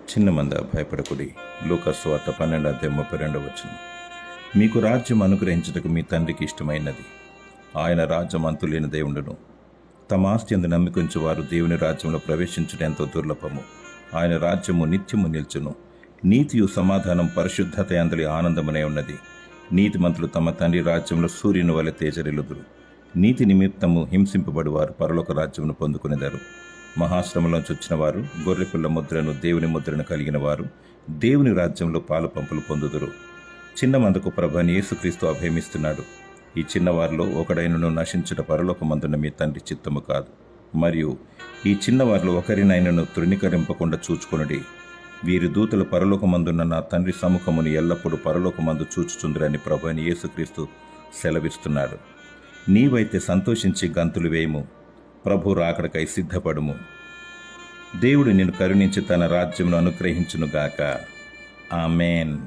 చిన్న మంద భయపడకుడి. లూకాసు వార్త 12:32. మీకు రాజ్యం అనుగ్రహించుటకు మీ తండ్రికి ఇష్టమైనది. ఆయన రాజ్యం అంతులేని దేవుడును. తమ ఆస్తి అందు నమ్మికుంచు వారు దేవుని రాజ్యంలో ప్రవేశించుట ఎంతో దుర్లభము. ఆయన రాజ్యము నిత్యము నిల్చును. నీతియు సమాధానం పరిశుద్ధత అందలి ఆనందమునే ఉన్నది. నీతిమంతులు తమ తండ్రి రాజ్యంలో సూర్యుని వలె తేజరిల్లుదురు. నీతి నిమిత్తము హింసింపబడి వారు పరలోక రాజ్యమును పొందుకునేదారు. మహాశ్రమలోంచి వచ్చిన వారు, గొర్రెపిల్ల ముద్రను దేవుని ముద్రను కలిగిన వారు దేవుని రాజ్యంలో పాలు పంపులు పొందుదురు. చిన్న మందకు ప్రభువైన యేసుక్రీస్తు అభయమిస్తున్నాడు. ఈ చిన్నవారిలో ఒకడైనను నశించుట పరలోకమందున్న మీ తండ్రి చిత్తము కాదు. మరియు ఈ చిన్నవారిలో ఒకరినైనను తృణీకరింపకుండా చూచుకొనుడి. వీరి దూతలు పరలోకమందున్న నా తండ్రి సముఖమును ఎల్లప్పుడూ పరలోకమందు చూచుచుందురని ప్రభువైన యేసుక్రీస్తు సెలవిస్తున్నాడు. నీవైతే సంతోషించి గంతులు వేయము. ప్రభు రాకడకై సిద్ధపడుము. దేవుడు నిన్ను కరుణించి తన రాజ్యమును అనుగ్రహించునుగాక. ఆమేన్.